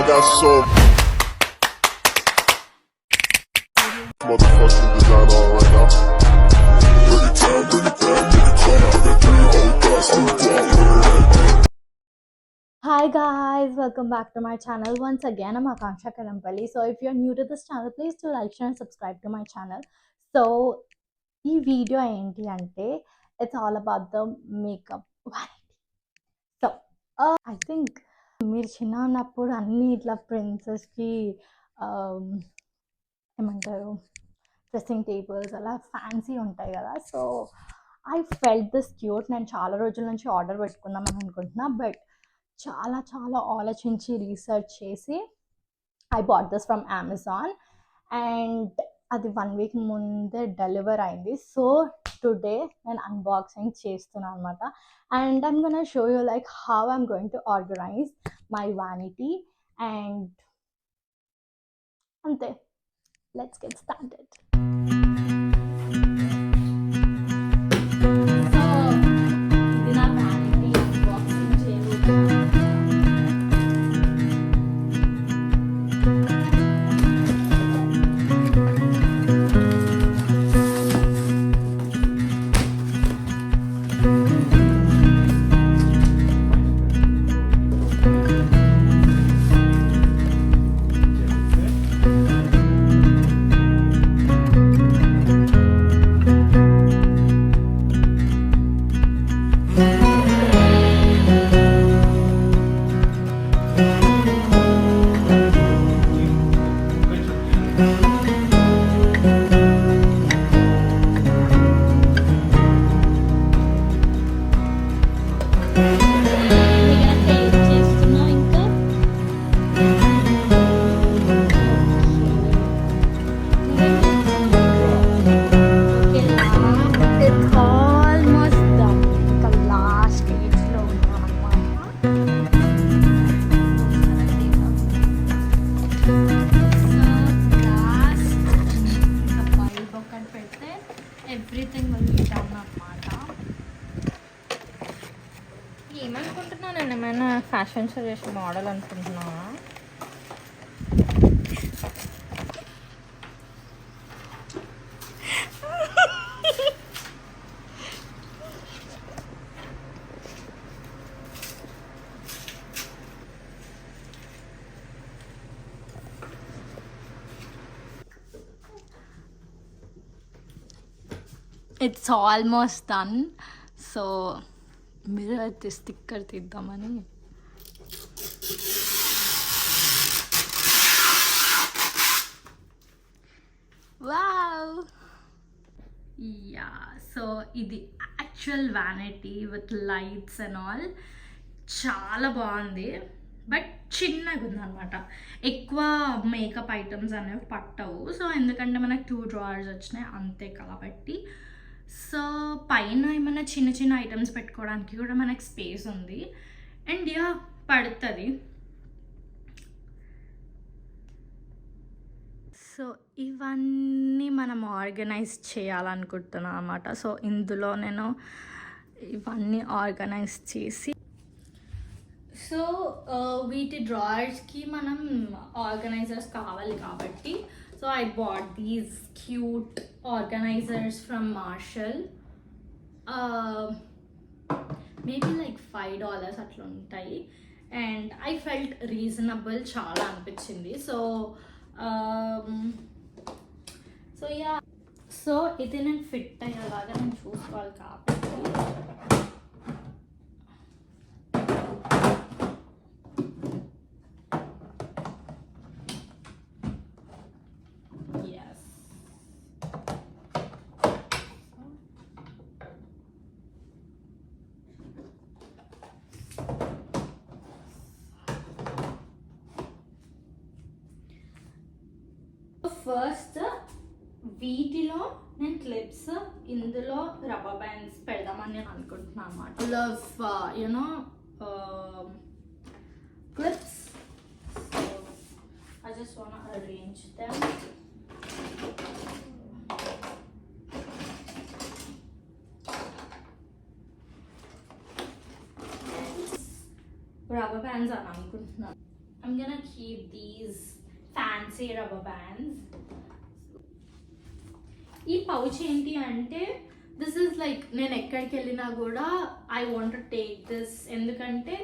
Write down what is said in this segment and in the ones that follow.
got so motherfucking design on right now. Bring it down, bring it down, bring it down. I got 3 old thoughts to walk. Hi guys, welcome back to my channel. Once again, I'm Akanksha kadempally. So if you're new to this channel, please do like, share and subscribe to my channel. So ఈ video ఏంటి అంటే it's all about the makeup vanity. So I think మీరు చిన్న ఉన్నప్పుడు అన్ని ఇట్లా ప్రిన్సెస్కి ఏమంటారు dressing tables అలా ఫ్యాన్సీ ఉంటాయి కదా. So I felt this cute. నేను చాలా రోజుల నుంచి ఆర్డర్ పెట్టుకుందామని అనుకుంటున్నా, బట్ చాలా చాలా ఆలోచించి రీసెర్చ్ చేసి I bought this from Amazon and అది 1 వీక్ ముందే డెలివర్ అయింది. సో టుడే నేను అన్బాక్సింగ్ చేస్తున్నాను అనమాట. And I'm gonna show you like how I'm going to organise my vanity. And అంతే, let's get started. Everything will be done అన్నమాట. ఏమనుకుంటున్నాను నేను, ఏమైనా ఫ్యాషన్ షో చేసిన మోడల్ అనుకుంటున్నావా? It's almost done. సో మీరు అయితే స్టిక్కర్ తీద్దామని. Wow, ya. సో ఇది actual vanity with lights and all. చాలా బాగుంది, బట్ చిన్నగా ఉందన్నమాట. ఎక్కువ మేకప్ ఐటమ్స్ అనేవి పట్టవు. సో ఎందుకంటే మనకు 2 డ్రావర్స్ వచ్చినాయి అంతే కాబట్టి. సో పైన ఏమైనా చిన్న చిన్న ఐటమ్స్ పెట్టుకోవడానికి కూడా మనకు స్పేస్ ఉంది. అండ్ యా, పడుతుంది. సో ఇవన్నీ మనం ఆర్గనైజ్ చేయాలనుకుంటున్నాను అనమాట. సో ఇందులో నేను ఇవన్నీ ఆర్గనైజ్ చేసి, సో వీటి డ్రాయర్స్కి మనం ఆర్గనైజర్స్ కావాలి కాబట్టి, so I bought these cute organizers from Marshall. Maybe like $5 అట్లా ఉంటాయి. అండ్ ఐ ఫెల్ట్ రీజనబుల్, చాలా అనిపించింది. సో సో యా, సో ఇది నేను ఫిట్ అయ్యేలాగా నేను చూసుకోవాలి కాబట్టి ఫస్ట్ వీటిలో నేను క్లిప్స్, ఇందులో రబ్బర్ బ్యాండ్స్ పెడదామని నేను అనుకుంటున్నాను అన్నమాట. Love you know clips. So I just want to arrange them. Rubber bands అని అనుకుంటున్నాను. I'm gonna keep these fancy rubber bands. ఈ పౌచ్ ఏంటి అంటే దిస్ ఇస్ లైక్ నేను ఎక్కడికి వెళ్ళినా కూడా I want to take this, ఎందుకంటే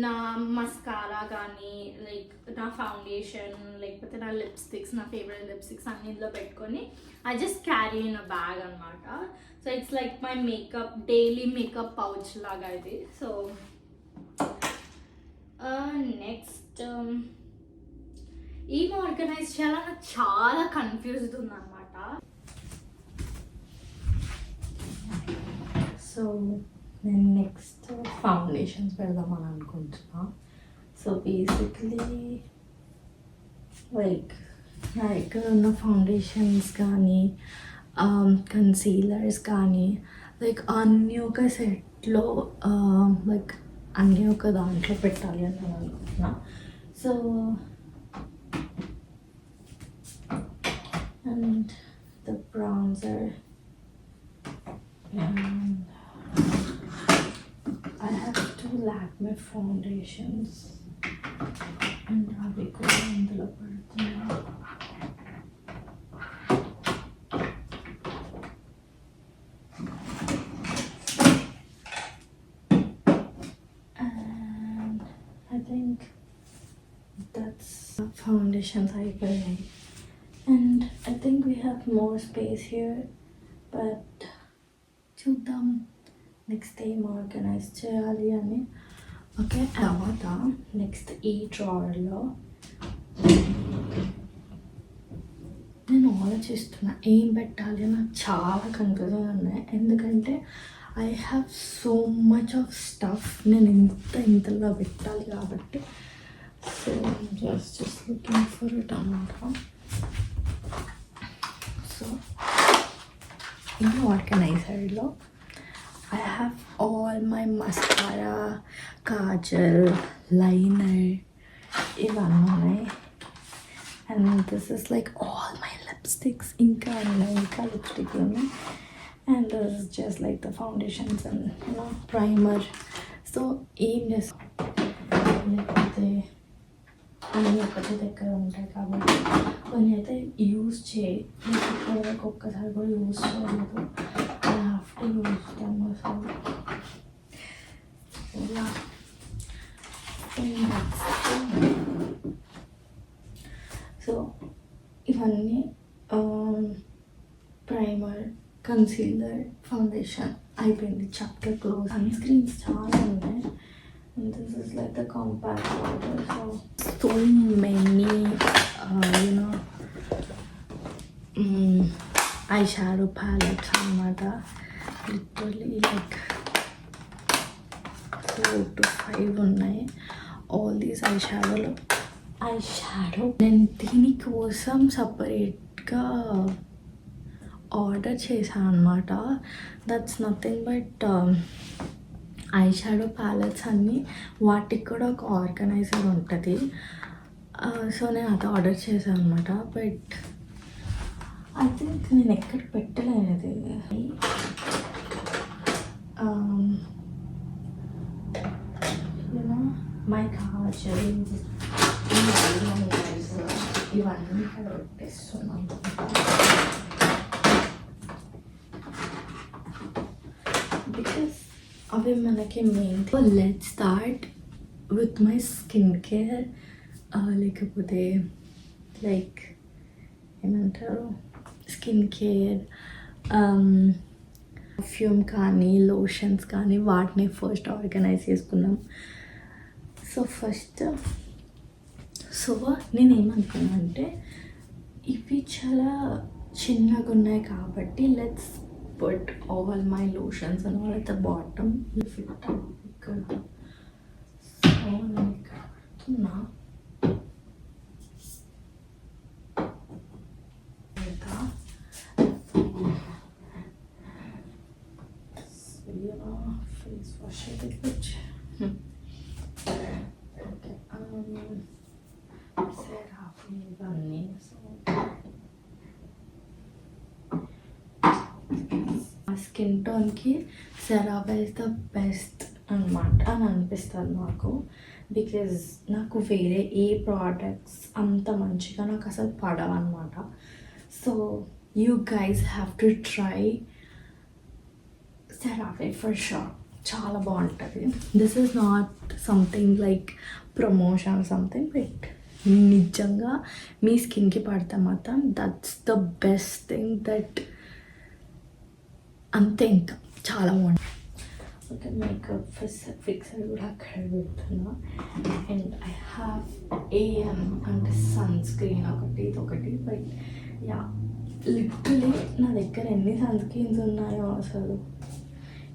నా మస్కారా కానీ లైక్ నా ఫౌండేషన్ లేకపోతే నా లిప్స్టిక్స్, నా ఫేవరెట్ లిప్స్టిక్స్ అన్ని ఇందులో పెట్టుకొని I just carry in a bag అనమాట. So it's like my makeup daily makeup pouch లాగా ఇది. సో నెక్స్ట్ ఏం ఆర్గనైజ్ చేయాలో నాకు చాలా కన్ఫ్యూజ్డ్ ఉందన్నమాట. సో నేను నెక్స్ట్ ఫౌండేషన్స్ పెడదామని అనుకుంటున్నా. సో బేసిక్లీ లైక్ నా దగ్గర ఉన్న ఫౌండేషన్స్ కానీ కన్సీలర్స్ కానీ లైక్ అన్నీ ఒక సెట్లో లైక్ అన్నీ ఒక దాంట్లో పెట్టాలి అని నేను అనుకుంటున్నా. So and the bronzer and I have two Lakme foundations and అవి కూడా ఇందులో పడుతున్నా. And I think that's foundations అయిపోయాయి. And I think we have more space here, but చూద్దాం నెక్స్ట్ ఏం ఆర్గనైజ్ చేయాలి అని. ఓకే, తర్వాత నెక్స్ట్ ఈ డ్రావర్లో నేను ఆలోచిస్తున్నా ఏం పెట్టాలి అని. నాకు చాలా కన్ఫ్యూజన్ ఉన్నాయి, ఎందుకంటే I have so much of stuff నేను ఇంతలో పెట్టాలి కాబట్టి. So just looking for it అన్నమాట. సో ఈ ఆర్గనైజర్లో I have all my mascara, kajal, liner, ఇవన్నీ ఉన్నాయి. And this is like all my lipsticks, ఇంకా లిప్స్టిక్ ఉన్నాయి. And this is just like the foundations and primer. So ఏం లేకపోతే అన్నీ ఒకటి దగ్గర ఉంటాయి కాబట్టి కొన్ని అయితే యూజ్ చేయి, ఒక్కసారి కూడా యూజ్ చేయలేదు. సో ఇవన్నీ ప్రైమర్, కన్సీలర్, ఫౌండేషన్ అయిపోయింది. Chapter close. సన్ స్క్రీన్స్ చాలా ఉన్నాయి. And this is like the compact powder. So many eyeshadow palettes అన్నమాట. లిటరలీ లైక్ 4 to 5 ఉన్నాయి. ఆల్ దీస్ ఐషాడో నేను దీనికోసం సపరేట్గా ఆర్డర్ చేశాను అనమాట. That's nothing but eyeshadow palettes అన్నీ వాటికి కూడా ఒక ఆర్గనైజర్ ఉంటుంది. సో నేను అది ఆర్డర్ చేశాను అనమాట. బట్ ఐ థింక్ నేను ఎక్కడ పెట్టలేనిది. మై కాజల్ ఇవన్నీ ఇక్కడ పెట్టేస్తున్నాను. బికాస్ అవి మనకి main. Let's start with my skin care, లేకపోతే లైక్ ఏమంటారు స్కిన్ కేర్, పర్ఫ్యూమ్ కానీ లోషన్స్ కానీ వాటిని ఫస్ట్ ఆర్గనైజ్ చేసుకున్నాం. సో నేనేమనుకున్నా అంటే ఇవి చాలా చిన్నగా ఉన్నాయి కాబట్టి let's put all my lotions and all at the bottom. ఇక్కడ సో నేను ఇక్కడ పెడుతున్నా. ఫేస్ వాష్ అయితే ఇవన్నీ. సో ఆ స్కిన్ టోన్కి సెరాబ్ ఇస్ ద బెస్ట్ అనమాట అని అనిపిస్తుంది నాకు. బికాజ్ నాకు వేరే ఏ ప్రోడక్ట్స్ అంత మంచిగా నాకు అసలు పడవన్నమాట. So you guys have to try CeraVe for sure. చాలా బాగుంటుంది. This is not something like promotion something, but నిజంగా మీ స్కిన్కి పడితే మాత్రం that's the best thing that. అంతే, ఇంకా చాలా బాగుంటుంది. ఓకే, మేకప్ ఫిక్సర్ కూడా అక్కడ పెడుతున్నా. అండ్ ఐ హ్యావ్ ఏఎం అంటే సన్ స్క్రీన్ ఒకటి, ఇదొకటి. బట్ యా, లిటరలీ నా దగ్గర ఎన్ని సన్ స్క్రీన్స్ ఉన్నాయో అసలు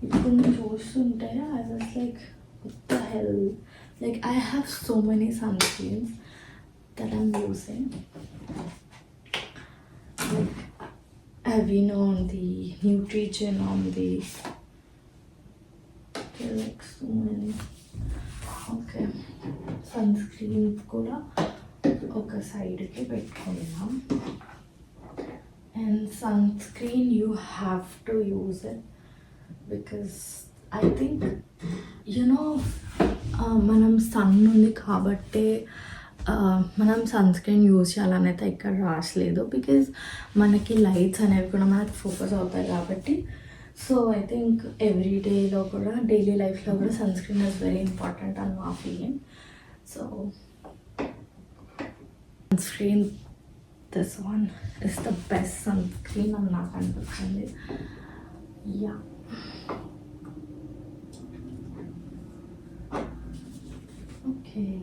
ఇప్పుడు నేను చూస్తుంటే I was like what the hell, like I have so many sunscreens that I'm using. Like Aveeno on the Nutrigen on the, there like so many. Okay, sunscreen కూడా ఒక సైడ్కి పెట్టుకుందాం. And sunscreen you have to use it because I think మనం sun ఉంది కాబట్టి మనం sun screen use చేయాలనైతే ఇక్కడ రాసలేదు. Because మనకి లైట్స్ అనేవి కూడా మనకి ఫోకస్ అవుతాయి కాబట్టి. సో ఐ థింక్ ఎవ్రీ డేలో కూడా, డైలీ లైఫ్లో కూడా sunscreen is very important అని నా feeling. So sunscreen, this one is the best sunscreen అని నాకు అనిపించింది. Yeah, okay.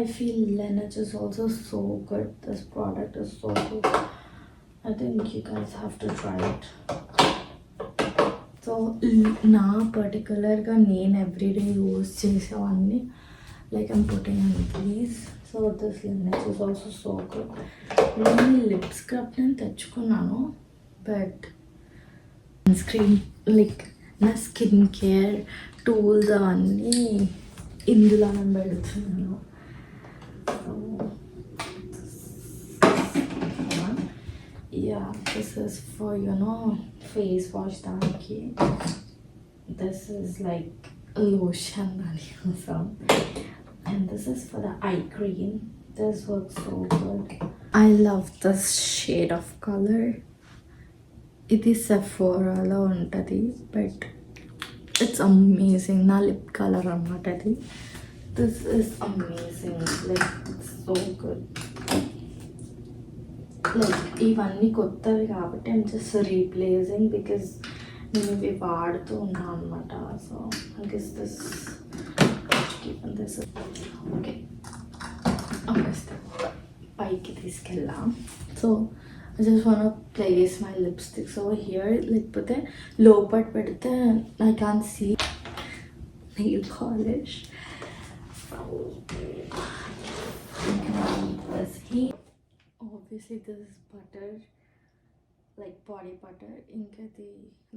I feel Laneige is also so good. This product is so good. I think you guys have to try it. So నా పర్టికులర్గా నేను everyday use చేసేవన్నీ, like I'm putting on these. So this Laneige is also so good. నేను lip scrub నేను తెచ్చుకున్నాను, but sun screen like నా skin care tools అవన్నీ ఇందులో నేను పెడుతున్నాను. Yeah, this is for face wash దానికి. దిస్ ఇస్ లైక్ లోషన్ దానికోసం. And this is for the eye cream. This works so good. I love this shade of color. It is Sephora-lo untadi, but it's amazing. Na lip color annamata adi. This is amazing. Like, it's so good. Like, ivanni kottavi kabatti I'm just replacing because నేను ఇవి వాడుతూ ఉన్నాను అనమాట. So I guess this keeping this. Okay, పైకి తీసుకెళ్ళాం. So I just want to place my lipsticks over here. లేకపోతే లోపల పెడితే I can't see nail polish. This here, obviously this is butter, like body butter. ఇంకా ఇది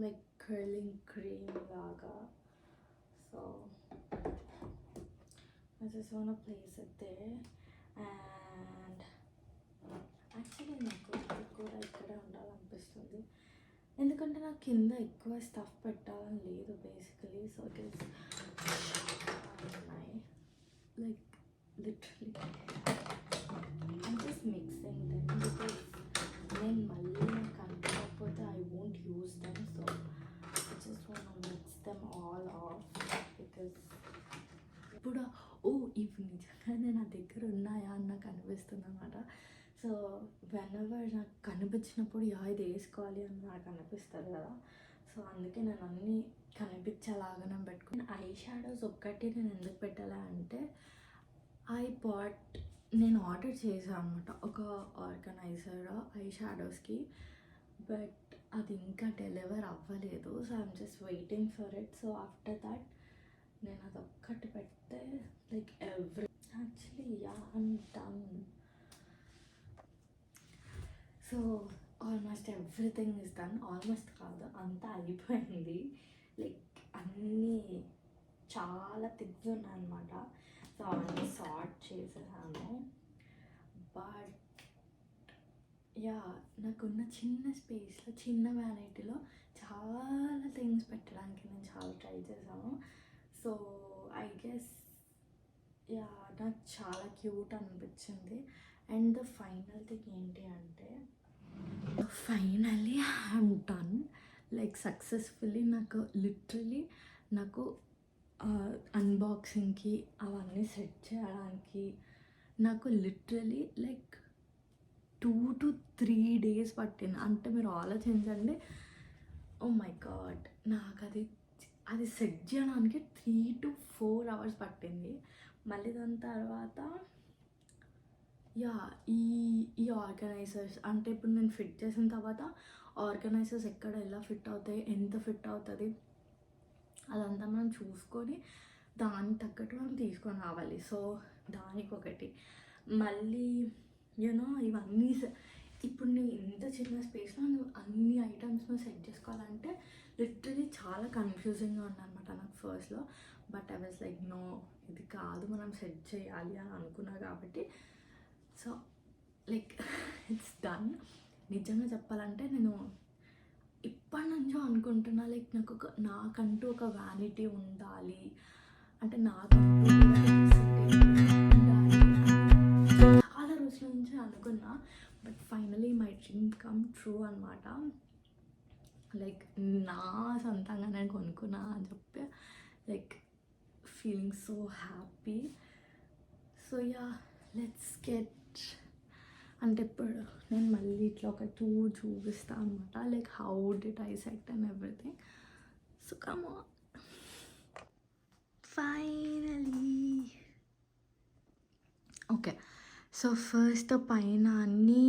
like curling cream laga. So I just want to place it there. And actually నాకు కూడా ఇక్కడే ఉండాలనిపిస్తుంది, ఎందుకంటే నాకు కింద ఎక్కువ స్టఫ్ పెట్టాలని లేదు basically. So it is like literally I'm just mixing them because నేను మళ్ళీ నాకు కనిపించకపోతే I won't use them. So I just want mix them all of because ఇప్పుడు ఇవి నిజంగానే నా దగ్గర ఉన్నాయా అని నాకు అనిపిస్తుంది అన్నమాట. సో వెనెవర్ నాకు కనిపించినప్పుడు ఇది వేసుకోవాలి అని నాకు అనిపిస్తుంది కదా. సో అందుకే నేను అన్నీ కనిపించేలాగానే పెట్టుకుని. ఐ షాడోస్ ఒక్కటి నేను ఎందుకు పెట్టాలా అంటే నేను ఆర్డర్ చేశాను అనమాట ఒక ఆర్గనైజర్ ఐ షాడోస్కి, బట్ అది ఇంకా డెలివర్ అవ్వలేదు. So I'm just waiting for it. So after that నేను అదొక్కటి పెడితే like actually I'm done. So almost everything is done. Almost కాదు, అంతా అయిపోయింది. లైక్ అన్నీ చాలా థింగ్స్ ఉన్నాయన్నమాట. సో అవన్నీ సార్ట్ చేసేసాను. బట్ యా నాకున్న చిన్న స్పేస్లో చిన్న వ్యానిటీలో చాలా థింగ్స్ పెట్టడానికి నేను చాలా ట్రై చేశాను. సో ఐ గెస్ యా నాకు చాలా క్యూట్ అనిపించింది. అండ్ ద ఫైనల్ థింగ్ ఏంటి అంటే finally I'm done like successfully. నాకు లిటరలీ నాకు అన్బాక్సింగ్కి అవన్నీ సెట్ చేయడానికి నాకు లిటరలీ లైక్ 2 to 3 days పట్టింది. అంటే మీరు ఆలోచించండి. ఓ మై గాడ్, నాకు అది సెట్ చేయడానికి 3 to 4 hours పట్టింది. మళ్ళీ దాని తర్వాత యా ఈ ఈ ఆర్గనైజర్స్ అంటే ఇప్పుడు నేను ఫిట్ చేసిన తర్వాత ఆర్గనైజర్స్ ఎక్కడ ఎలా ఫిట్ అవుతాయి, ఎంత ఫిట్ అవుతుంది అదంతా మనం చూసుకొని దానికి తగ్గట్టు మనం తీసుకొని రావాలి. సో దానికి ఒకటి మళ్ళీ యూనో ఇవన్నీ ఇప్పుడు నేను ఇంత చిన్న స్పేస్లో నువ్వు అన్ని ఐటమ్స్ను సెట్ చేసుకోవాలంటే లిటరలీ చాలా కన్ఫ్యూజింగ్గా ఉందన్నమాట నాకు ఫస్ట్లో. But I was like no, ఇది కాదు మనం సెట్ చేయాలి అని అనుకున్నా కాబట్టి సో లైక్ ఇట్స్ డన్. నిజంగా చెప్పాలంటే నేను ఇప్పటి నుంచో అనుకుంటున్నా లైక్ నాకంటూ ఒక వ్యానిటీ ఉండాలి, అంటే నాకంటూ చాలా రోజుల నుంచి అనుకున్నా. But finally my dream come true అనమాట. లైక్ నా సొంతంగా నేను కొనుక్కున్నా అని చెప్పి like feeling so happy. So ya let's get అంటే ఇప్పుడు నేను మళ్ళీ ఇట్లా ఒక చూపిస్తాను అనమాట like how did I set and everything. So come on, finally okay. So first పైన అన్నీ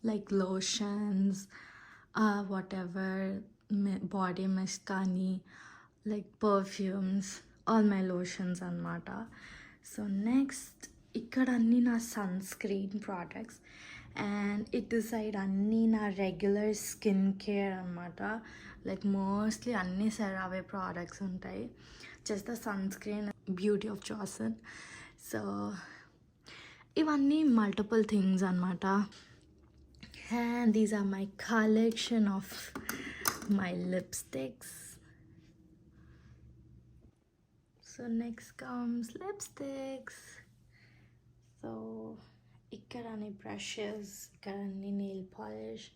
like lotions whatever body mist కానీ like perfumes all my lotions అనమాట. సో నెక్స్ట్ ఇక్కడ అన్నీ నా సన్ స్క్రీన్ ప్రోడక్ట్స్ అండ్ ఇటు side అన్నీ నా రెగ్యులర్ స్కిన్ కేర్ అనమాట. లైక్ మోస్ట్లీ అన్నీ సెరావే ప్రోడక్ట్స్ ఉంటాయి. Just the sunscreen beauty of Joseon. So ఇవన్నీ మల్టిపుల్ థింగ్స్ అనమాట. And these are my collection of my lipsticks. So next comes lipsticks. So ఇక్కడ అన్ని brushes, ఇక్కడ అన్ని nail polish,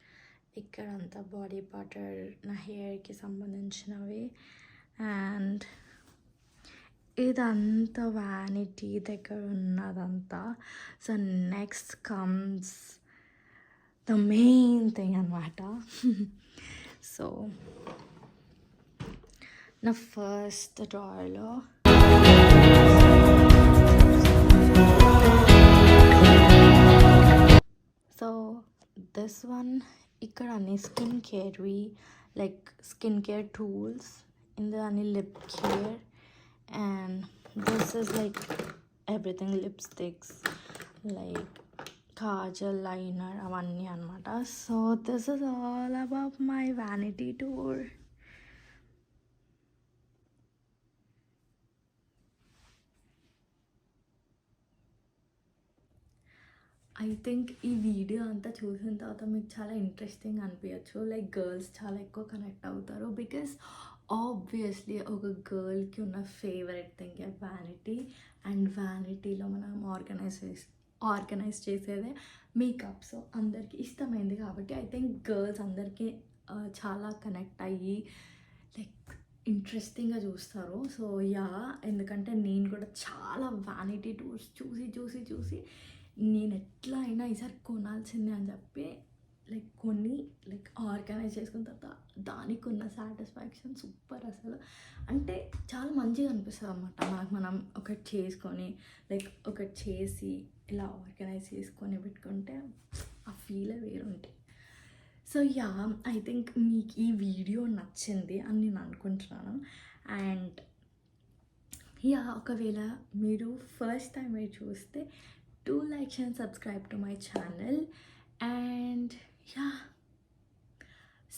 ఇక్కడ అంతా బాడీ బటర్ నా హెయిర్కి సంబంధించినవి. అండ్ ఇదంతా వ్యానిటీ దగ్గర ఉన్నదంతా. So next comes the main thing అనమాట. సో నా ఫస్ట్ డ్రాయర్లో సో దిస్ వన్ ఇక్కడ అన్ని స్కిన్ కేర్వి లైక్ స్కిన్ కేర్ టూల్స్, ఇందులో అన్ని lip care. And this is like everything, lipsticks like kajal, liner avanni anamata. So this is all about my vanity tour. I think ఈ video అంతా చూసిన తర్వాత మీకు చాలా ఇంట్రెస్టింగ్ అనిపించచ్చు. లైక్ గర్ల్స్ చాలా ఎక్కువ కనెక్ట్ అవుతారు బికాస్ ఆబ్వియస్లీ ఒక గర్ల్కి ఉన్న ఫేవరెట్ థింగ్ వ్యానిటీ. అండ్ వ్యానిటీలో మనం ఆర్గనైజ్ చేసేదే మేకప్. సో అందరికీ ఇష్టమైంది కాబట్టి ఐ థింక్ గర్ల్స్ అందరికీ చాలా కనెక్ట్ అయ్యి లైక్ ఇంట్రెస్టింగ్గా చూస్తారు. సో యా, ఎందుకంటే నేను కూడా చాలా వ్యానిటీ టూర్స్ చూసి నేను ఎట్లా అయినా ఈసారి కొనాల్సిందే అని చెప్పి లైక్ కొన్ని లైక్ ఆర్గనైజ్ చేసుకున్న తర్వాత దానికి ఉన్న సాటిస్ఫాక్షన్ సూపర్ అసలు. అంటే చాలా మంచిగా అనిపిస్తుంది అనమాట మనం ఒకటి చేసుకొని లైక్ ఒకటి చేసి ఇలా ఆర్గనైజ్ చేసుకొని పెట్టుకుంటే ఆ ఫీలే వేరుంటాయి. సో యా, ఐ థింక్ మీకు ఈ వీడియో నచ్చింది అని నేను అనుకుంటున్నాను. అండ్ యా, ఒకవేళ మీరు ఫస్ట్ టైం మీరు చూస్తే do like and subscribe to my channel. And yeah,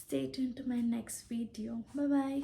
stay tuned to my next video. Bye bye.